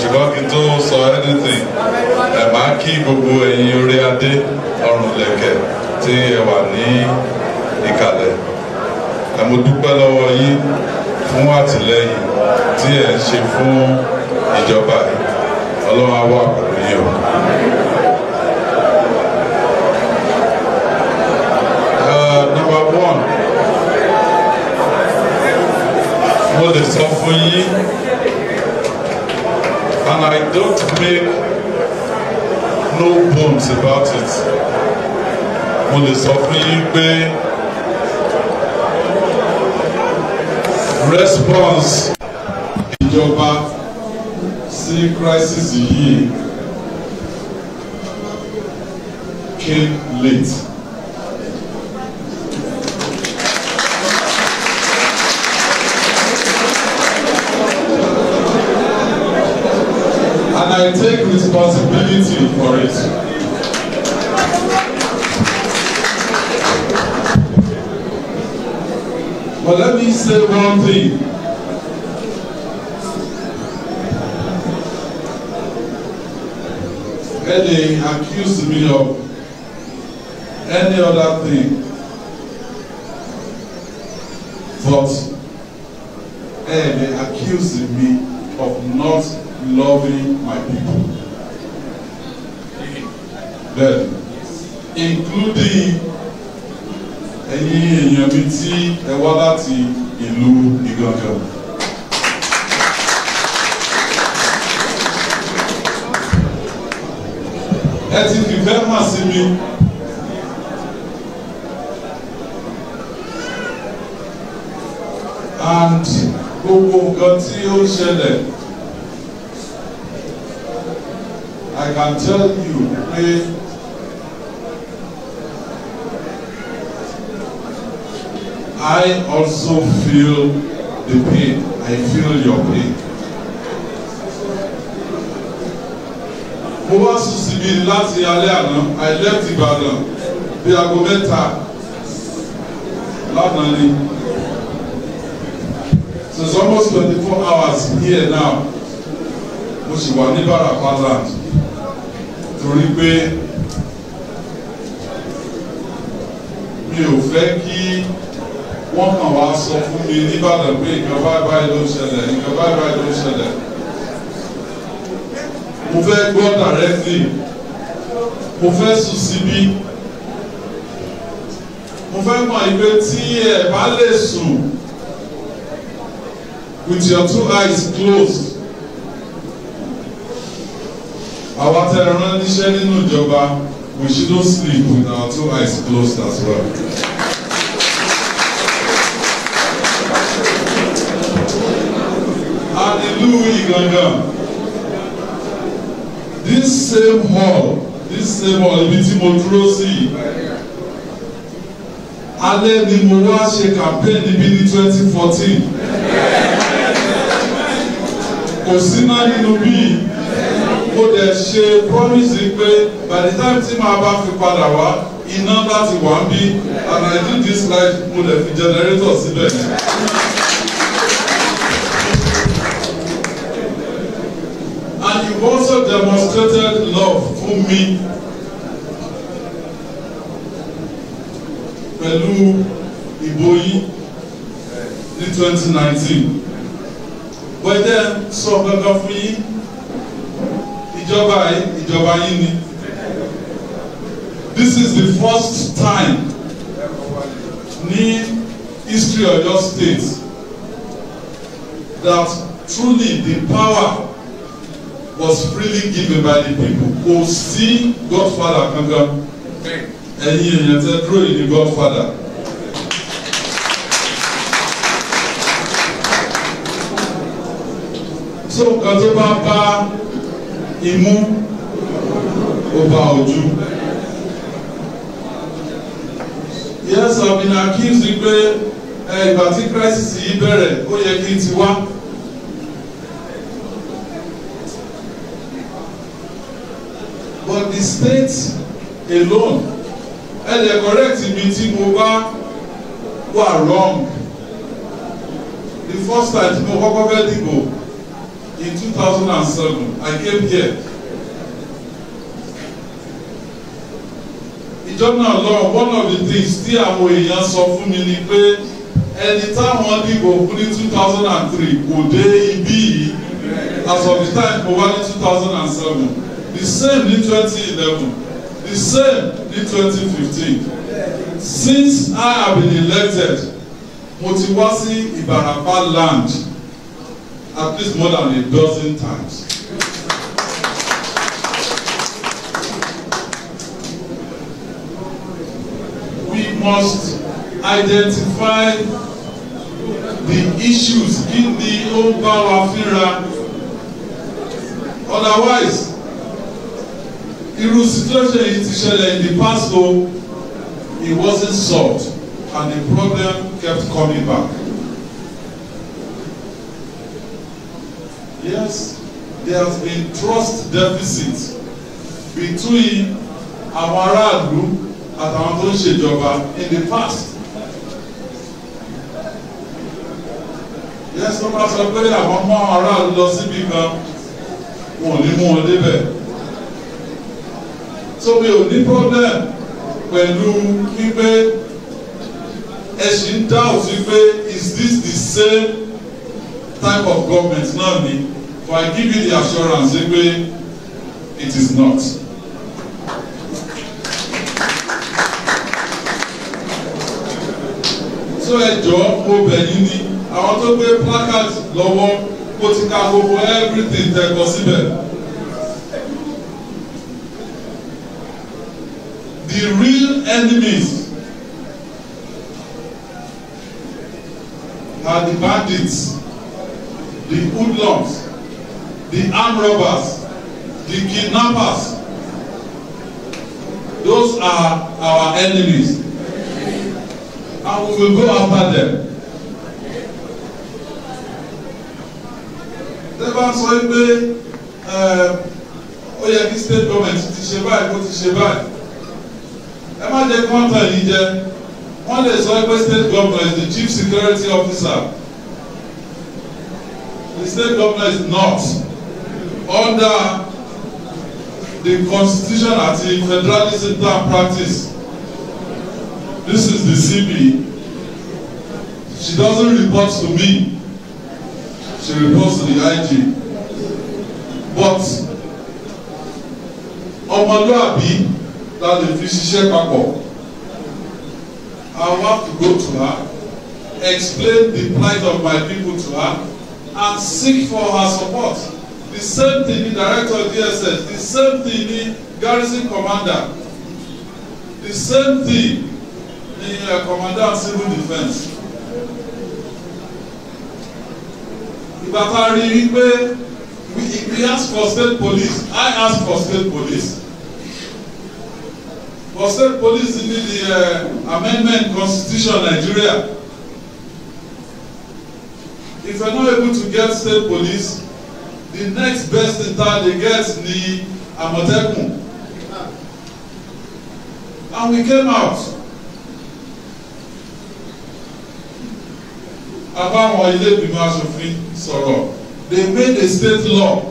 ṣùgbọ́n kí n tó sọ anything máa kí gbogbo ẹ̀yin orí adé ọrùn lẹ̀kẹ̀ tí ẹ wà ní ìkàlẹ̀. Mo dúpẹ́ lọ́wọ́ yín fún àtìlẹ́yìn tí ẹ ń ṣe fún ìjọba yìí. Ọlọ́run á wà pẹ̀lú yín o. Number one, mo lè sọ fún yín. And I don't make no bones about it. Mo lè sọ fún yín pé response ìjọba sí crisis yìí came late. And I take responsibility for it. But let me say one thing. They accuse me of any other thing, but they accuse me of not loving my people. Then, including ẹ̀yin èèyàn mi tí ẹ wá láti ìlú Igangan. Ẹ ti fìfẹ́ hàn sí mi. And gbogbo nǹkan tí ó ṣẹlẹ̀, I can tell you pé I also feel the pain. I feel your pain. Mo wá sùn síbi láti alẹ́ àná. I left Ìbàdàn bí aago mẹ́ta lánàá ni. So it's almost 24 hours here now. Mo sì wà ní Barapa land. Torí pé mi ò fẹ́ kí wọ́n kàn wá sọ fún mi níbàdàn pé nǹkan báyìí ló ń ṣẹlẹ̀, nǹkan báyìí ló ń ṣẹlẹ̀. Mo fẹ́ gbọ́ directly, mo fẹ́ sùn síbí, mo fẹ́ mọ̀ ìgbé tí ẹ bá lè sùn with your 2 eyes closed. Àwa tẹ́ ẹ rán níṣẹ́ nínú ìjọba, we shouldn't sleep with our 2 eyes closed as well. Ìlú Igangan, this same hall ibi tí mo dúró sí, alẹ́ ni mo wá ṣe campaign níbí ní 2014. Kò sí náà nínú bíi, mo dẹ̀ ṣe promise pé by the time tí màá bá fi padà wá, iná láti wà ń bí, and I do this life, mo dẹ̀ fi generator síbẹ̀ ni. And you've also demonstrated love for me pẹ̀lú ìbò yìí ní 2019. But then sọ kankan fún yín, ìjọba yín ni. This is the first time ní history of your state that truly the power was freely given by the people. Kò sí Godfather kankan. Ẹ̀yin èèyàn tẹ́ dúró yìí ní Godfather. So nǹkan tó bá bá imú, ó bá ojú. Yes, I've been accused pé ìgbà tí crisis yìí bẹ̀rẹ̀ ó yẹ kí n ti wá. But the state alone ẹ correct mi tí mo bá wà wrong. The first time tí mo kọ́kọ́ fẹ́ dìbò in 2007 I came here. Ìjọ náà lọ one of the things tí àwọn èèyàn sọ fún mi ni pé ẹni táwọn dìbò fún ní 2003 kò dé ibí yìí as of the time mo wá ní 2007. The same in 2011, the same in 2015. Since I have been elected, mo ti wá sí Ìbàràpá land at least more than a dozen times. We must identify the issues in the ó bá wa fínra. Otherwise, irú situation yìí ti ṣẹlẹ̀ in the past though, it wasn't solved and the problem kept coming back. Yes, there has been trust deficit between àwọn aráàlú àtàwọn tó ń ṣèjọba in the past. Yes, wọ́n bá sọ pé àwọn mú àwọn aráàlú lọ síbi kan, wọn ò ní mú wọn débẹ̀. So we ò ní problem pẹ̀lú wípé ẹ ṣì ń doubt wípé is this the same type of government náà ni? So I give you the assurance wípé it is not. So ẹ jọ̀ọ́ mo bẹ̀ yín ni àwọn tó gbé placard lọ́wọ́ mo ti ka gbogbo everything tẹ́ kọ síbẹ̀. The real enemies are the bandits, the hoodlums, the armed robbers, the kidnappers. Those are our enemies, and we will go after them. Never sọ pé ó yẹ kí state government ti ṣe báyìí kó ti ṣe báyìí. Ẹ má jẹ́ kọ́ńtà yìí jẹ́ wọ́n lè sọ pé state governor is the chief security officer. The state governor is not under the constitution àti federalism term practice. This is the CP. She doesn't report to me. She reports to the IG. But ọmọlúàbí la lè fi ṣiṣẹ́ papọ̀. I will have to go to her, explain the plight of my people to her, and seek for her support. The same thing the director of DSS, the same thing the garrison commander, the same thing the commander of civil defence. Ìgbà tá a rí i pé we ask for state police, I ask for state police. For state police in the amendment constitution Nigeria. If you're not able to get state police, the next best in town they get the Àmọ̀tẹ́kùn. And we came out. Àbáwọn ilé ìgbìmọ̀ aṣòfin sọ̀rọ̀. They made a state law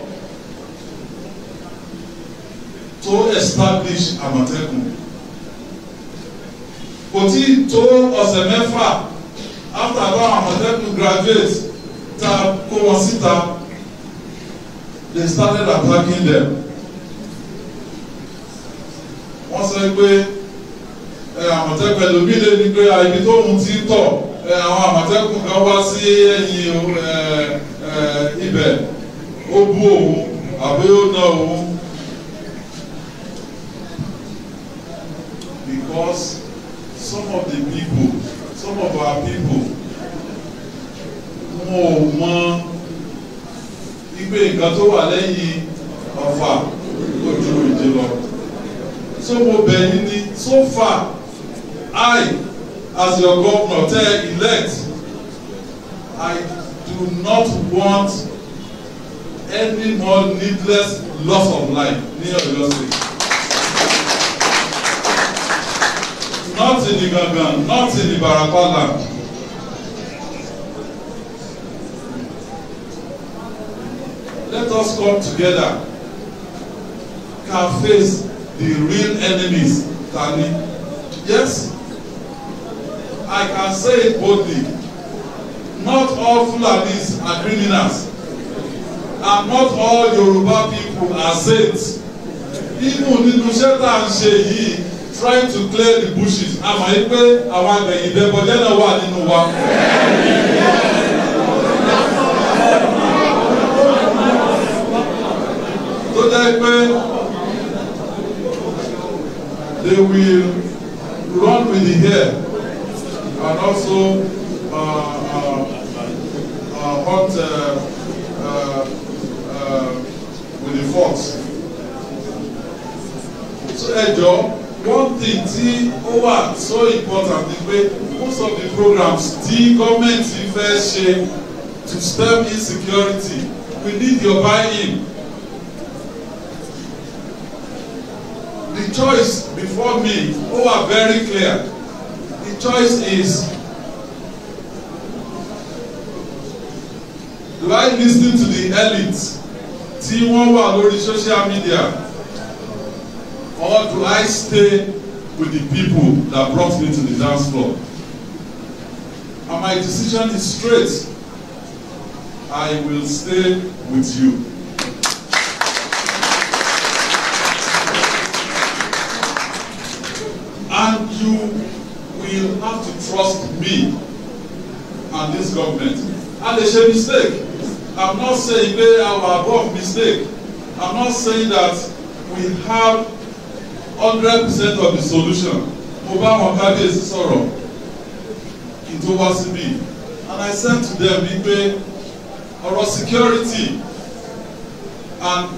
to establish Àmọ̀tẹ́kùn. Kò tí tó ọ̀sẹ̀ mẹ́fà after àwọn Àmọ̀tẹ́kùn graduate ta kó wọn síta, they started attacking them. Wọ́n sọ pé Àmọ̀tẹ́kùn ẹlòmílẹ̀ ní pé ibi tó ń ti tọ̀ àwọn Àmọ̀tẹ́kùn kan wá sí ẹ̀yìn ibẹ̀ ó bú òun àbí ó ná òun. Because some of the people, some of our people, wọn ò mọ ìgbé nǹkan tó wà lẹ́yìn Ọ̀fà ojú ìjì lọ. So mo bẹ̀ yín ní so far I as your governor tell elect I do not want any more needless loss of life near Oyo State. Not in Igangan, not in Ibarapa land. Let us come together, can face the real enemies, Tani. Yes, I can say it boldly. Not all Fulanis are criminals, and not all Yoruba people are saints. Even nínú iṣẹ́ tá à ń ṣe yìí, trying to clear the bushes, àmọ́ yìí pé àwọn àgbẹ̀yìn ìdẹ́bọ̀jẹ́ náà wà nínú wa. Tó jẹ́ pé they will run with the hair and also hunt with the fox. So one thing tí ó wà so important ni pé most of the programs tí gọ́ọ̀mẹ̀ntì fẹ́ ṣe to stem insecurity, we need your buy-in. The choice before me, are very clear. The choice is, do I listen to the elites, tí wọ́n wà lórí social media, or do I stay with the people that brought me to the dance floor? And my decision is straight. I will stay with you. And you will have to trust me and this government. And they say mistake. I'm not saying they are above mistake. I'm not saying that we have 100% of the solution. Obama Kade sọ̀rọ̀ into Wasibi. And I said to them, our security and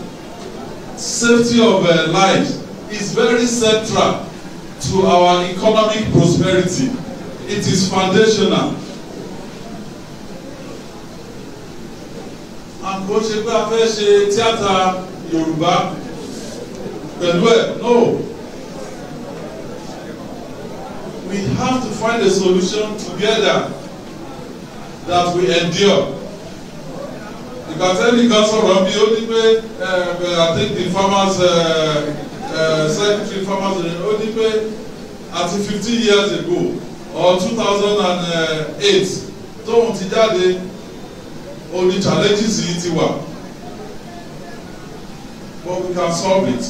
safety of life is very central to our economic prosperity. It is foundational. And kò ṣe pé a fẹ́ ṣe tíátà Yorùbá pẹ̀lú ẹ̀, no. We have to find a solution together that we endure. Because any council run bí ó ní pé I think the farmers secretary farmers ó ní pé àti 15 years ago or 2008 tóun ti jáde only challenges yìí ti wà, but we can solve it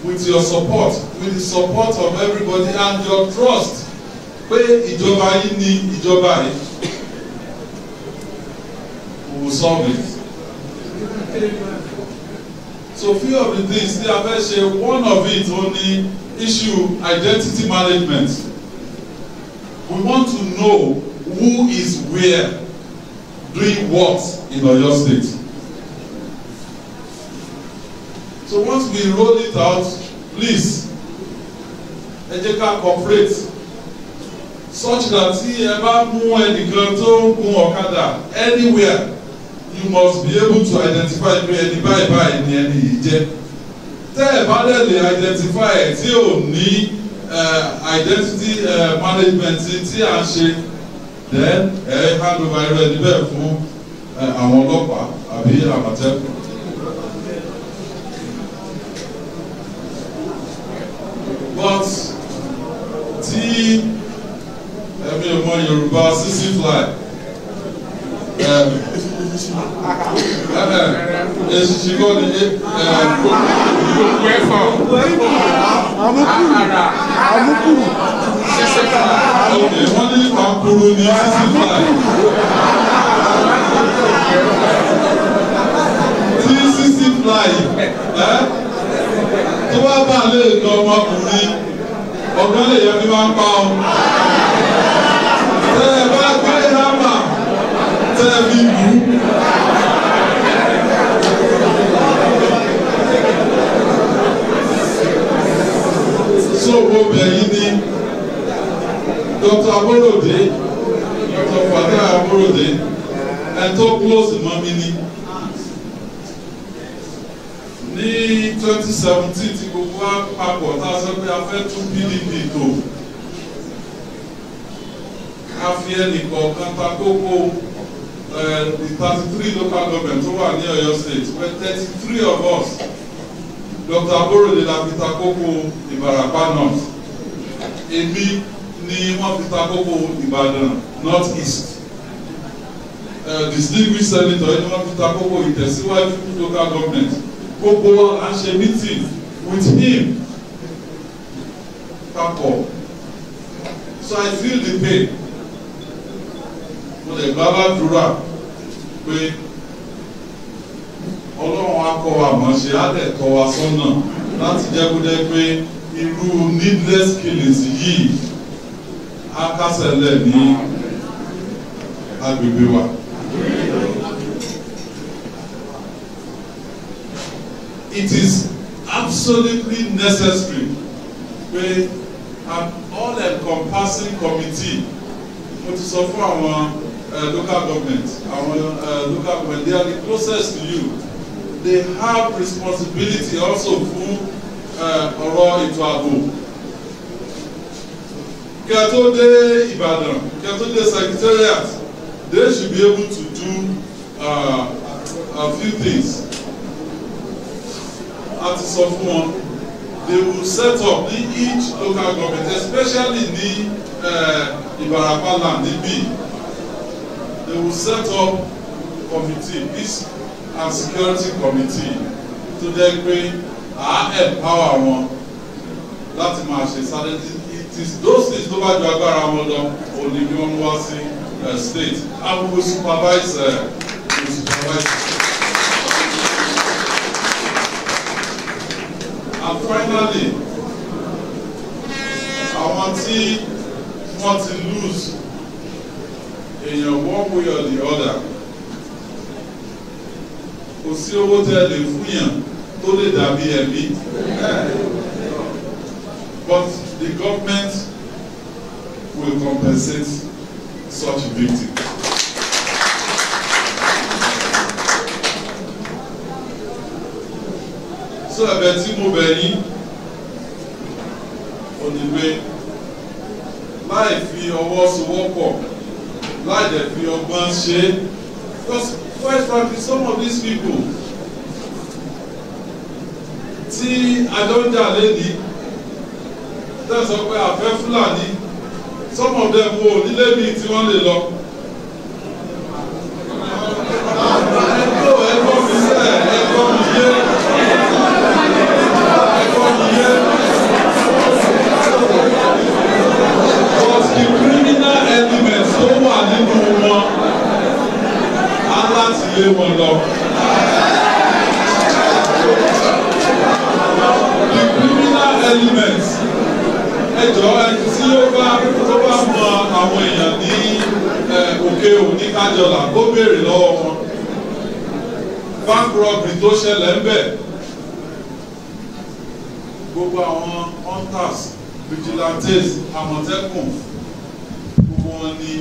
with your support, with the support of everybody and your trust pé ìjọba yìí ni ìjọba yìí. We will solve it. So few of the things tí a fẹ́ ṣe, one of it only issue identity management. We want to know who is where, doing what in Oyo State. So once we roll it out, please, ẹ jẹ́ ká cooperate such that tí ẹ bá mú ẹnìkan tó ń gun ọ̀kadà anywhere, you must be able to identify pé ẹni báyìí báyìí ni ẹni yìí jẹ́. Tẹ́ ẹ bá lè identify ẹ̀ tí ò ní identity management tí à ń ṣe, then hand over irú ẹni bẹ́ẹ̀ fún àwọn ọlọ́pàá àbí àmọ̀tẹ́kùn. But tí ẹ̀mí ọmọ Yorùbá sisi fly èsì kọ́ ni amúkúrú wọ́n ní pankuru ní sisi fly tí sisi fly tó bá bá lè lọ ọmọkùnrin ọ̀gá lè yẹ kí wọ́n pa ọ́. Tẹ́ ẹ bá gbé hámà tẹ́ ẹ fi bù ú. So mo bẹ̀ yín ní Dr. Aborode Dr. Fatai Aborode ẹni tó close mọ́ mi ní 2017 tí gbogbo wa papọ̀ tá a sọ pé a fẹ́ tún PDP tó a fi ẹnì kọ̀ọ̀kan ta kókó the 33 local government tó wà ní Ọ̀yọ́ state where 33 of us Dr. Aborode la fi ta kókó Ìbàràpá north èmi ni wọ́n fi ta kókó Ìbàdàn north east distinguished senator ni wọ́n fi ta kókó Ìtẹ̀síwájú local government gbogbo wa à ń ṣe meeting with him papọ̀ so I feel the pain mo lè gbá ládùúrà pé Ọlọ́run á kọ́ wa mọ̀ ṣe á dẹ̀ tọ́ wa sọ́nà láti jẹ́ kó jẹ́ pé irú needless killings yìí á kásẹ̀lẹ̀ ní agbègbè wa. It is absolutely necessary pé an all-encompassing committee mo ti sọ fún àwọn local government they are the closest to you. They have responsibility also fún ọ̀rọ̀ ètò ààbò. Kí ẹ tó dé Ìbàdàn, kí ẹ tó dé secretariat, they should be able to do a few things. A ti sọ fún wọn, they will set up ní each local government, especially ní Ìbàràpá land níbí. They will set up committee, peace and security committee, tó jẹ́ pé à empower wọn láti máa ṣe sáré. It is those things tó bá ju agbára wọn lọ òní bí wọ́n wá sí state and we will supervise. And finally, àwọn tí wọ́n ti lose èèyàn one way or the other, kò sí owó tẹ́ lè fún yàn tó lè dàbí ẹ̀mí. But the government will compensate such victims. So ẹ̀bẹ̀ tí mo bẹ̀ yín ò ní pé láì fi ọwọ́ sowọ́pọ̀ láì dẹ̀ fi ọgbọ́n ṣe, because quite frankly some of these people tí adọ́jà lẹ́ni tẹ́sọ̀ pé àfẹ́ Fúlàní, some of them wo nílé mi tí wọ́n lè lọ. Ẹ̀kọ́ mi sẹ́ ẹ̀kọ́ mi yé. But the criminal elements tó wà nínú wọn á láti lé wọn lọ. The criminal elements ẹjọ́ ẹni tí ó bá mọ àwọn èèyàn ní òkè òní kájọlà kó béèrè lọ́wọ́ wọn. Bank robbery tó ṣẹlẹ̀ ń bẹ̀, gbogbo àwọn hunters, vigilantes, àmọ̀tẹ́kùn, gbogbo wọn ni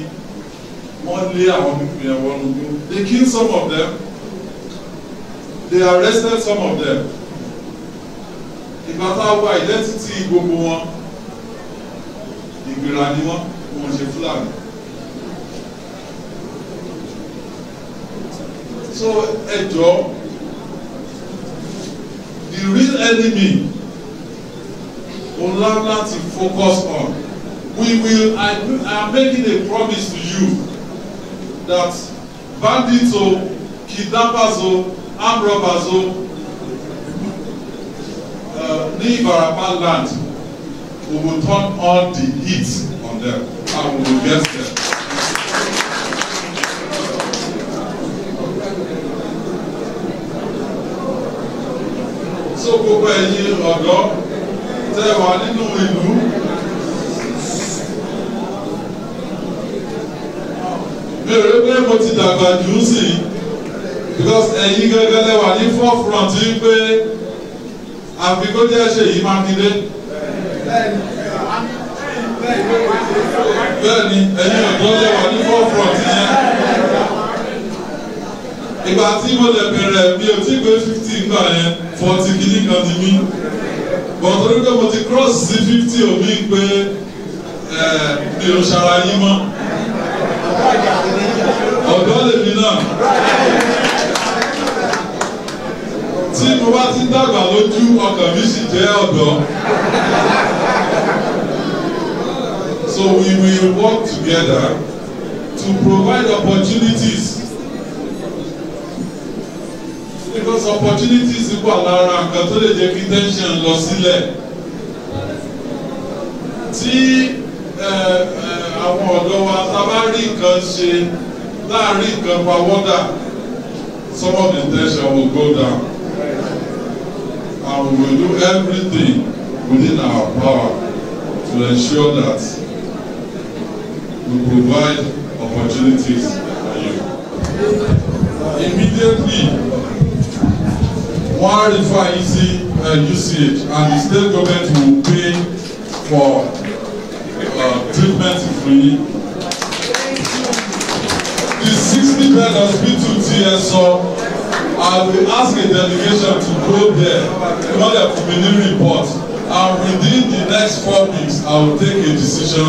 wọ́n lé àwọn pípín yẹn wọnú gbó. They killed some of them, they arrested some of them. Ìgbà tá a wá identity gbogbo wọn, ìgbéra ni wọ́n ṣe Fúlàní. So ẹjọ́, the real enemy on to focus on. I am making a promise to you that bandits or kidnappers or armed robbers or ní Ìbàràpá land, we will turn on the heat on them and we will get them. So gbogbo ẹ̀yin ọ̀dọ́ tẹ́ wà nínú ìlú, mi ò rí pé mo ti dàgbà jù ú sí, because ẹ̀yin gẹ́gẹ́ lẹ wà ní forefront yìí pé àfi kó jẹ́ Ṣèyí Mákindé. Bẹ́ẹ̀ni ẹ̀yin ọ̀dọ́ lẹ wà ní forefront. ìgbà tí mo lè bẹ̀rẹ̀ mi ò tí pé 50 gbà yẹn 40 kìíní kan ni mí but torí pé mo ti cross sí 50 omi pé mi ò ṣara yín mọ́ ọ̀dọ́ lèmi náà tí mo bá ti dàgbà lójú ọkàn mi sì jẹ́ ọ̀dọ́. So we will work together to provide opportunities. Because opportunities wà lára nǹkan tó lè jẹ́ kí tension lọ sílẹ̀. Tí àwọn ọ̀dọ́ wa tá bá rí nǹkan ṣe láàrin nǹkan pawọ́dà, some of the tension will go down. And we will do everything within our power to ensure that we provide opportunities for you. Immediately, one refer easy usage and the state government will pay for treatment free. The 60-bed hospital TSO, I will ask a delegation to go there in order to be the report, and within the next 4 weeks, I will take a decision.